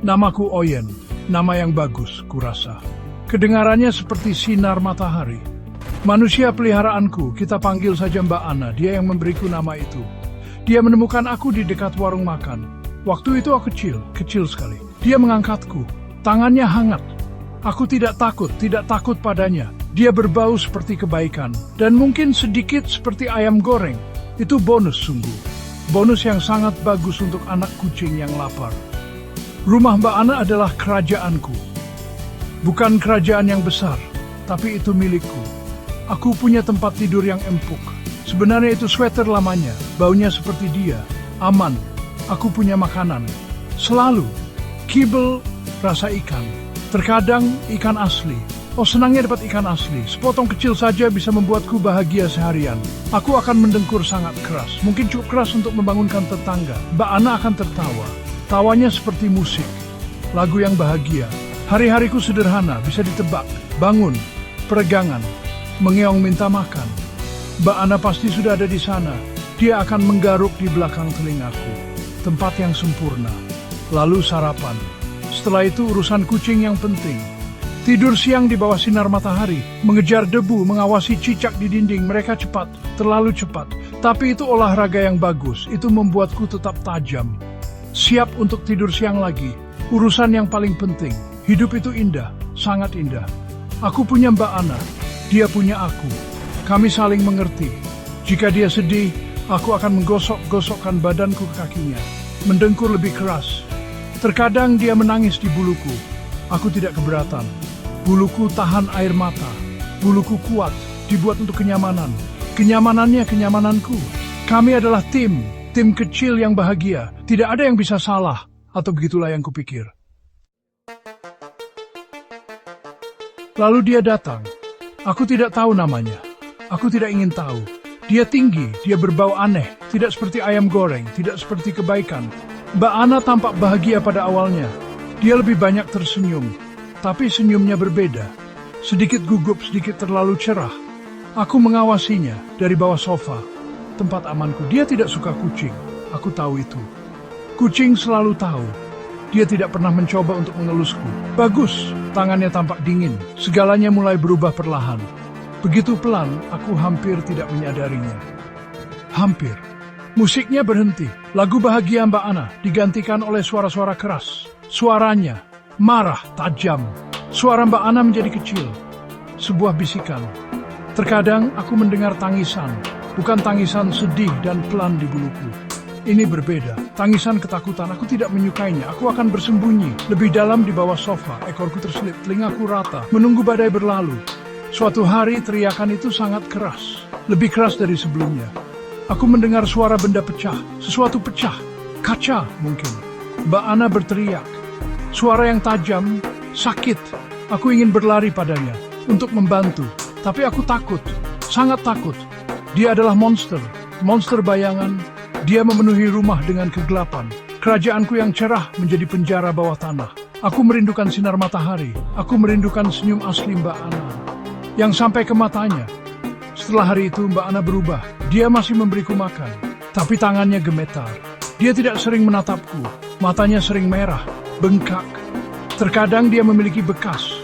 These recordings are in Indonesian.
Namaku Oyen, nama yang bagus, kurasa. Kedengarannya seperti sinar matahari. Manusia peliharaanku, kita panggil saja Mbak Ana, dia yang memberiku nama itu. Dia menemukan aku di dekat warung makan. Waktu itu aku kecil sekali. Dia mengangkatku, tangannya hangat. Aku tidak takut padanya. Dia berbau seperti kebaikan, dan mungkin sedikit seperti ayam goreng. Itu bonus sungguh. Bonus yang sangat bagus untuk anak kucing yang lapar. Rumah Mbak Ana adalah kerajaanku. Bukan kerajaan yang besar, tapi itu milikku. Aku punya tempat tidur yang empuk. Sebenarnya itu sweater lamanya, baunya seperti dia. Aman, aku punya makanan. Selalu, kibel, rasa ikan. Terkadang ikan asli. Oh, senangnya dapat ikan asli. Sepotong kecil saja bisa membuatku bahagia seharian. Aku akan mendengkur sangat keras. Mungkin cukup keras untuk membangunkan tetangga. Mbak Ana akan tertawa. Tawanya seperti musik. Lagu yang bahagia. Hari-hariku sederhana, bisa ditebak. Bangun, peregangan, mengeong minta makan. Mbak Ana pasti sudah ada di sana. Dia akan menggaruk di belakang telingaku. Tempat yang sempurna. Lalu sarapan. Setelah itu urusan kucing yang penting. Tidur siang di bawah sinar matahari, mengejar debu, mengawasi cicak di dinding. Mereka cepat, terlalu cepat. Tapi itu olahraga yang bagus, itu membuatku tetap tajam. Siap untuk tidur siang lagi. Urusan yang paling penting. Hidup itu indah, sangat indah. Aku punya Mbak Ana, dia punya aku. Kami saling mengerti. Jika dia sedih, aku akan menggosok-gosokkan badanku ke kakinya. Mendengkur lebih keras. Terkadang dia menangis di buluku. Aku tidak keberatan. Buluku tahan air mata. Buluku kuat, dibuat untuk kenyamanan. Kenyamanannya kenyamananku. Kami adalah tim kecil yang bahagia. Tidak ada yang bisa salah, atau begitulah yang kupikir. Lalu dia datang. Aku tidak tahu namanya. Aku tidak ingin tahu. Dia tinggi, dia berbau aneh. Tidak seperti ayam goreng, tidak seperti kebaikan. Mbak Ana tampak bahagia pada awalnya. Dia lebih banyak tersenyum. Tapi senyumnya berbeda. Sedikit gugup, sedikit terlalu cerah. Aku mengawasinya dari bawah sofa. Tempat amanku. Dia tidak suka kucing. Aku tahu itu. Kucing selalu tahu. Dia tidak pernah mencoba untuk mengelusku. Bagus, tangannya tampak dingin. Segalanya mulai berubah perlahan. Begitu pelan, aku hampir tidak menyadarinya. Hampir. Musiknya berhenti. Lagu bahagia Mbak Ana digantikan oleh suara-suara keras. Suaranya marah, tajam. Suara Mbak Ana menjadi kecil. Sebuah bisikan. Terkadang aku mendengar tangisan. Bukan tangisan sedih dan pelan di buluku. Ini berbeda. Tangisan ketakutan. Aku tidak menyukainya. Aku akan bersembunyi lebih dalam di bawah sofa. Ekorku terselip, telingaku rata, menunggu badai berlalu. Suatu hari teriakan itu sangat keras. Lebih keras dari sebelumnya. Aku mendengar suara benda pecah. Sesuatu pecah. Kaca mungkin. Mbak Ana berteriak. Suara yang tajam, sakit. Aku ingin berlari padanya untuk membantu. Tapi aku takut. Sangat takut. Dia adalah monster. Monster bayangan. Dia memenuhi rumah dengan kegelapan. Kerajaanku yang cerah menjadi penjara bawah tanah. Aku merindukan sinar matahari. Aku merindukan senyum asli Mbak Ana yang sampai ke matanya. Setelah hari itu Mbak Ana berubah. Dia masih memberiku makan, tapi tangannya gemetar. Dia tidak sering menatapku. Matanya sering merah, bengkak. Terkadang dia memiliki bekas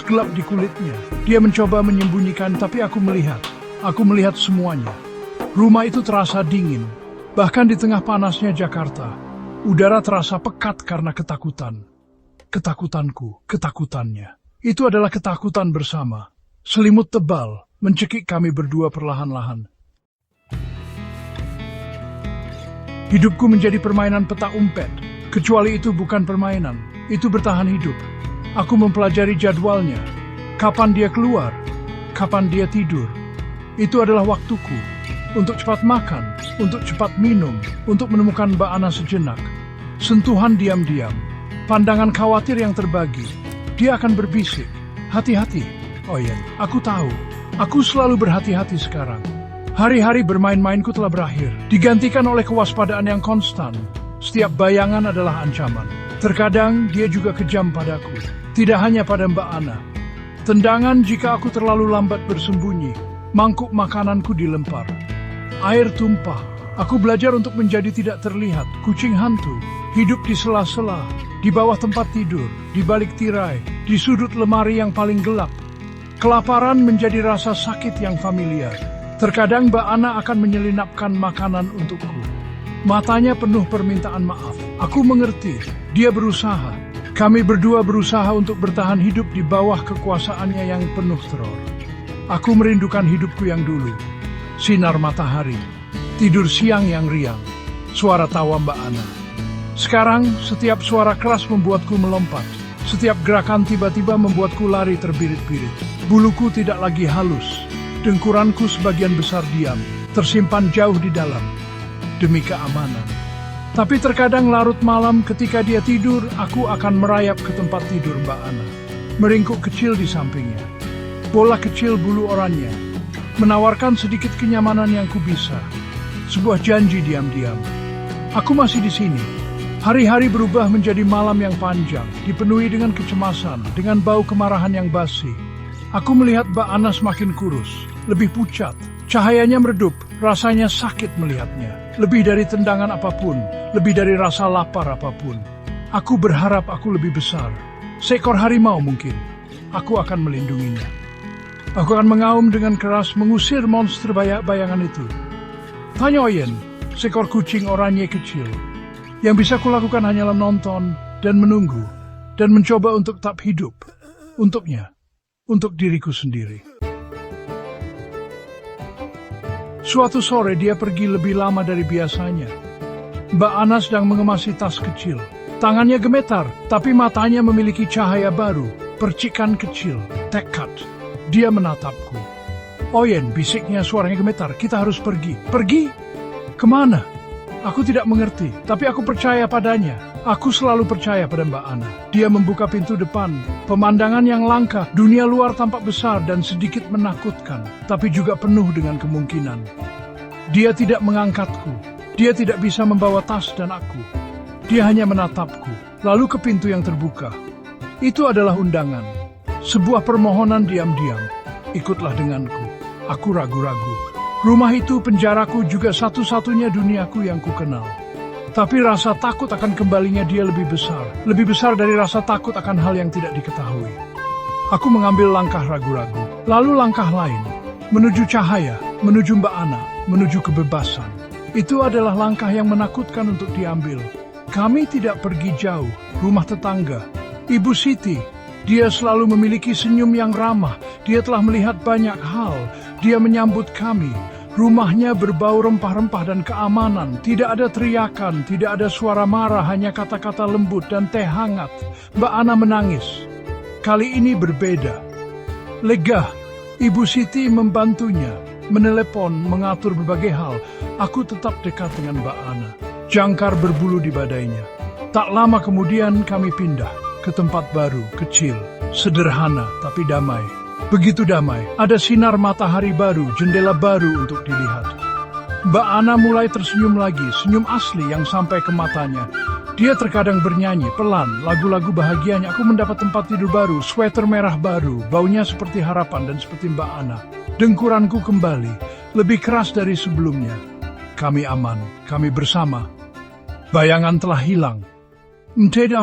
gelap di kulitnya. Dia mencoba menyembunyikan, tapi aku melihat. Aku melihat semuanya. Rumah itu terasa dingin. Bahkan di tengah panasnya Jakarta, udara terasa pekat karena ketakutan. Ketakutanku, ketakutannya. Itu adalah ketakutan bersama. Selimut tebal mencekik kami berdua perlahan-lahan. Hidupku menjadi permainan peta umpet. Kecuali itu bukan permainan, itu bertahan hidup. Aku mempelajari jadwalnya. Kapan dia keluar, kapan dia tidur. Itu adalah waktuku. Untuk cepat makan, untuk cepat minum, untuk menemukan Mbak Ana sejenak. Sentuhan diam-diam, pandangan khawatir yang terbagi. Dia akan berbisik, hati-hati. Oh ya, aku tahu. Aku selalu berhati-hati sekarang. Hari-hari bermain-mainku telah berakhir, digantikan oleh kewaspadaan yang konstan. Setiap bayangan adalah ancaman. Terkadang dia juga kejam padaku. Tidak hanya pada Mbak Ana. Tendangan jika aku terlalu lambat bersembunyi. Mangkuk makananku dilempar. Air tumpah, Aku belajar untuk menjadi tidak terlihat, kucing hantu, hidup di sela-sela, di bawah tempat tidur, di balik tirai, di sudut lemari yang paling gelap. Kelaparan menjadi rasa sakit yang familiar. Terkadang Mbak Ana akan menyelinapkan makanan untukku. Matanya penuh permintaan maaf. Aku mengerti, dia berusaha. Kami berdua berusaha untuk bertahan hidup di bawah kekuasaannya yang penuh teror. Aku merindukan hidupku yang dulu. Sinar matahari, tidur siang yang riang, suara tawa Mbak Ana. Sekarang, setiap suara keras membuatku melompat. Setiap gerakan tiba-tiba membuatku lari terbirit-birit. Buluku tidak lagi halus. Dengkuranku sebagian besar diam, tersimpan jauh di dalam, demi keamanan. Tapi terkadang larut malam ketika dia tidur, aku akan merayap ke tempat tidur Mbak Ana. Meringkuk kecil di sampingnya. Bola kecil bulu oranye. Menawarkan sedikit kenyamanan yang kubisa. Sebuah janji diam-diam. Aku masih di sini. Hari-hari berubah menjadi malam yang panjang, dipenuhi dengan kecemasan, dengan bau kemarahan yang basi. Aku melihat Mbak Ana semakin kurus, lebih pucat. Cahayanya meredup, rasanya sakit melihatnya. Lebih dari tendangan apapun, lebih dari rasa lapar apapun. Aku berharap aku lebih besar. Seekor harimau mungkin. Aku akan melindunginya. Aku akan mengaum dengan keras mengusir monster bayangan itu. Tanya Oyen, seekor kucing oranye kecil. Yang bisa kulakukan hanyalah nonton dan menunggu dan mencoba untuk tetap hidup. Untuknya, untuk diriku sendiri. Suatu sore dia pergi lebih lama dari biasanya. Mbak Ana sedang mengemasi tas kecil. Tangannya gemetar, tapi matanya memiliki cahaya baru, percikan kecil, tekad. Dia menatapku. Oyen, bisiknya suaranya gemetar, kita harus pergi. Pergi? Kemana? Aku tidak mengerti, tapi aku percaya padanya. Aku selalu percaya pada Mbak Ana. Dia membuka pintu depan, pemandangan yang langka, dunia luar tampak besar dan sedikit menakutkan, tapi juga penuh dengan kemungkinan. Dia tidak mengangkatku, dia tidak bisa membawa tas dan aku. Dia hanya menatapku, lalu ke pintu yang terbuka. Itu adalah undangan, sebuah permohonan diam-diam. Ikutlah denganku. Aku ragu-ragu. Rumah itu penjaraku juga satu-satunya duniaku yang kukenal. Tapi rasa takut akan kembalinya dia lebih besar dari rasa takut akan hal yang tidak diketahui. Aku mengambil langkah ragu-ragu, lalu langkah lain, menuju cahaya, menuju Mbak Ana, menuju kebebasan. Itu adalah langkah yang menakutkan untuk diambil. Kami tidak pergi jauh, rumah tetangga. Ibu Siti, dia selalu memiliki senyum yang ramah, dia telah melihat banyak hal, dia menyambut kami. Rumahnya berbau rempah-rempah dan keamanan. Tidak ada teriakan, tidak ada suara marah, hanya kata-kata lembut dan teh hangat. Mbak Ana menangis. Kali ini berbeda. Lega, Ibu Siti membantunya, menelepon, mengatur berbagai hal. Aku tetap dekat dengan Mbak Ana. Jangkar berbulu di badainya. Tak lama kemudian kami pindah ke tempat baru, kecil, sederhana tapi damai. Begitu damai, ada sinar matahari baru, jendela baru untuk dilihat. Mbak Ana mulai tersenyum lagi, senyum asli yang sampai ke matanya. Dia terkadang bernyanyi, pelan, lagu-lagu bahagianya. Aku mendapat tempat tidur baru, sweater merah baru, baunya seperti harapan dan seperti Mbak Ana. Dengkuranku kembali, lebih keras dari sebelumnya. Kami aman, kami bersama. Bayangan telah hilang. Tidak